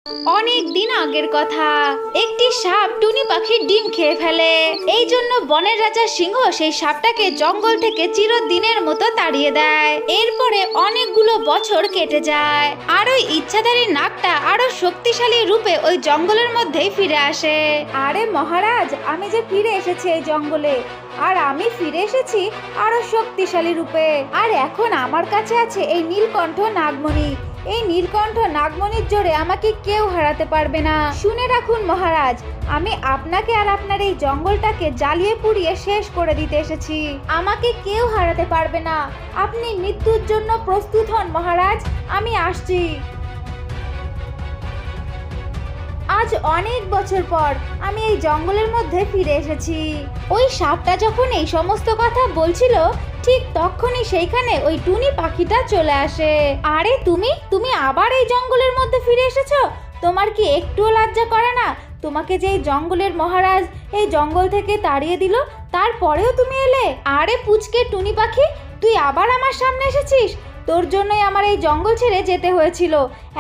অনেক দিন আগের কথা। একটি সাপ টুনি পাখির ডিম খেয়ে ফেলে। এই জন্য বনের রাজা সিংহ সেই সাপটাকে জঙ্গল থেকে চিরদিনের মতো তাড়িয়ে দেয়। এরপরে অনেকগুলো বছর কেটে যায়, আর ওই ইচ্ছাধারী নাগটা আরো শক্তিশালী রূপে ওই জঙ্গলের মধ্যেই ফিরে আসে। আরে মহারাজ, আমি যে ফিরে এসেছি এই জঙ্গলে, আর আমি ফিরে এসেছি আরো শক্তিশালী রূপে। আর এখন আমার কাছে আছে এই নীলকণ্ঠ নাগমণি। এই নীলকণ্ঠ নাগমণির জোরে আমাকে কেউ হারাতে পারবে না। শুনে রাখুন মহারাজ, আমি আপনাকে আর আপনার এই জঙ্গলটাকে জ্বালিয়ে পুড়িয়ে শেষ করে দিতে এসেছি। আমাকে কেউ হারাতে পারবে না। আপনি মৃত্যুর জন্য প্রস্তুত হন মহারাজ, আমি আসছি। আজ অনেক বছর পর আমি এই জঙ্গলের মধ্যে ফিরে এসেছি। ওই সাপটা যখন এই সমস্ত কথা বলছিল, ঠিক তখনই সেইখানে ওই টুনি পাখিটা চলে আসে। আরে তুমি আবার এই জঙ্গলের মধ্যে ফিরে এসেছো? তোমার কি একটুও লজ্জা করে না? তোমাকে যে এই জঙ্গলের মহারাজ এই জঙ্গল থেকে তাড়িয়ে দিল, তারপরেও তুমি এলে? আরে পুচকে টুনি পাখি, তুই আবার আমার সামনে এসেছিস। তোর জন্যই আমার এই জঙ্গল ছেড়ে যেতে হয়েছিল।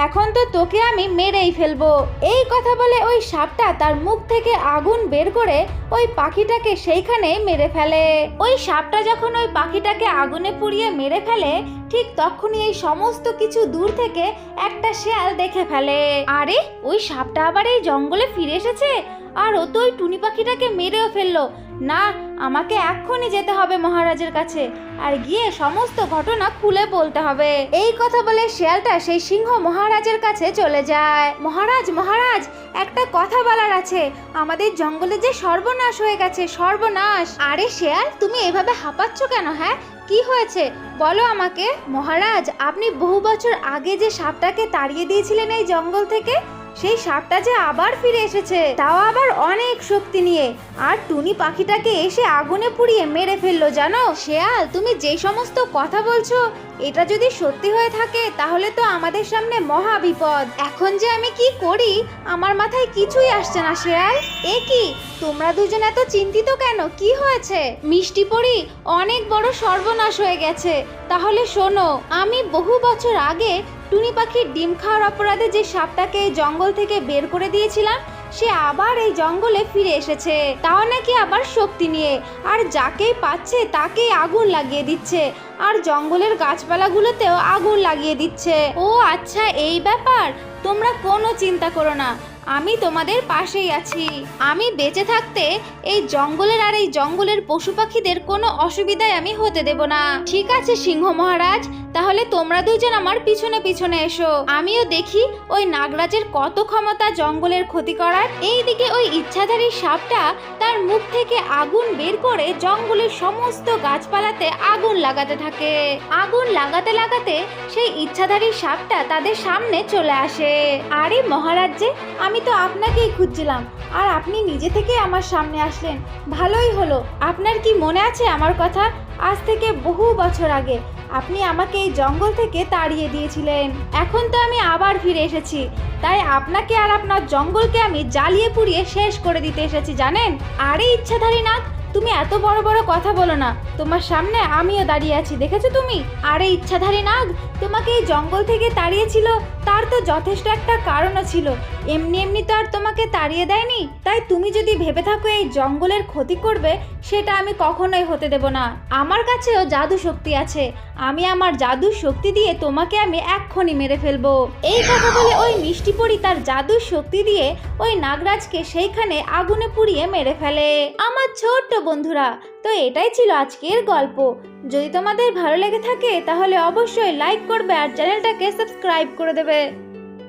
এখন তো তোকে আমি মেরেই ফেলবো। এই কথা বলে ওই সাপটা তার মুখ থেকে আগুন বের করে ওই পাখিটাকে সেইখানে মেরে ফেলে। ওই সাপটা যখন ওই পাখিটাকে আগুনে পুড়িয়ে মেরে ফেলে, ঠিক তখনই এই সমস্ত কিছু দূর থেকে একটা শেয়াল দেখে ফেলে। আরে ওই সাপটা আবার এই জঙ্গলে ফিরে এসেছে, আর ও তো ওই টুনি পাখিটাকে মেরেও ফেললো। না, আমাকে এক্ষুনি যেতে হবে মহারাজের কাছে, আর গিয়ে সমস্ত ঘটনা খুলে বলতে হবে। এই কথা বলে শেয়ালটা সেই সিংহ মহারাজের কাছে চলে যায়। মহারাজ মহারাজ, একটা কথা বলার আছে। আমাদের জঙ্গলে যে সর্বনাশ হয়ে গেছে, সর্বনাশ। আরে শেয়াল, তুমি এভাবে হাঁপাচ্ছ কেন? হ্যাঁ, কি হয়েছে বলো আমাকে। মহারাজ, আপনি বহু বছর আগে যে সাপটাকে তাড়িয়ে দিয়েছিলেন এই জঙ্গল থেকে, সেই সাপটা যে আবার ফিরে এসেছে, তাও আবার অনেক শক্তি নিয়ে, আর টুনি পাখিটাকে এসে আগুনে পুড়িয়ে মেরে ফেললো জানো। শেয়াল, তুমি যে সমস্ত কথা বলছো, এটা যদি সত্যি হয়ে থাকে তাহলে তো আমাদের সামনে মহা বিপদ। এখন যে আমি কি করি আমার মাথায় কিছুই আসছে না। শেয়াল, এ কি, তোমরা দুজন এত চিন্তিত কেন? কি হয়েছে? মিষ্টি পরি, অনেক বড় সর্বনাশ হয়ে গেছে। তাহলে শোনো, আমি বহু বছর আগে টুনি পাখির ডিম খাওয়ার অপরাধে যে সাপটাকে এই জঙ্গল থেকে বের করে দিয়েছিলাম, সে আবার এই জঙ্গলে ফিরে এসেছে, তাও নাকি আবার শক্তি নিয়ে, আর যাকেই পাচ্ছে তাকেই আগুন লাগিয়ে দিচ্ছে, আর জঙ্গলের গাছপালাগুলোতেও আগুন লাগিয়ে দিচ্ছে। ও আচ্ছা, এই ব্যাপার। তোমরা কোনো চিন্তা করো না, আমি তোমাদের পাশেই আছি। আমি বেঁচে থাকতে এই জঙ্গলের আর এই জঙ্গলের পশু পাখিদের কোনো অসুবিধায় আমি হতে দেব না। ঠিক আছে সিংহ মহারাজ, তাহলে তোমরা দুজন আমার পিছনে পিছনে এসো। আমিও দেখি ওই নাগরাজের কত ক্ষমতা জঙ্গলের ক্ষতি করার। এইদিকে ওই ইচ্ছাধারী সাপটা তার মুখ থেকে আগুন বের করে জঙ্গলের সমস্ত গাছপালাতে আগুন লাগাতে থাকে। আগুন লাগাতে লাগাতে সেই ইচ্ছাধারী সাপটা তাদের সামনে চলে আসে। আরে মহারাজ, যে আমি তো আপনাকেই খুঁজছিলাম, আর আপনি নিজে থেকে আমার সামনে আসলেন, ভালোই হলো। আপনার কি মনে আছে আমার কথা? আজ থেকে বহু বছর আগে আপনি আমাকে এই জঙ্গল থেকে তাড়িয়ে দিয়েছিলেন। এখন তো আমি আবার ফিরে এসেছি, তাই আপনাকে আর আপনার জঙ্গলকে আমি জ্বালিয়ে পুড়িয়ে শেষ করে দিতে এসেছি, জানেন। আরে ইচ্ছাধারী নাগ, তুমি এত বড় বড় কথা বলো না। তোমার সামনে আমিও দাঁড়িয়ে আছি, দেখেছো তুমি? আরে ইচ্ছাধারী নাগ, তোমাকে এই জঙ্গল থেকে তাড়িয়েছিল, তার তো যথেষ্ট একটা কারণও ছিল। এমনি এমনি তো আর তোমাকে তাড়িয়ে দেয়নি। তাই তুমি যদি ভেবে থাকো এই জঙ্গলের ক্ষতি করবে, সেটা আমি কখনোই হতে দেব না। আমার কাছেও জাদু শক্তি আছে, আমি আমার জাদুর শক্তি দিয়ে তোমাকে আমি এক্ষুনি মেরে ফেলবো। এই কথা বলে ওই মিষ্টি পরি তার জাদুর শক্তি দিয়ে ওই নাগরাজকে সেইখানে আগুনে পুড়িয়ে মেরে ফেলে। আমার ছোট্ট বন্ধুরা, তো এটাই ছিল আজকের গল্প। যদি তোমাদের ভালো লেগে থাকে তাহলে অবশ্যই লাইক করবে আর চ্যানেলটাকে সাবস্ক্রাইব করে দেবে।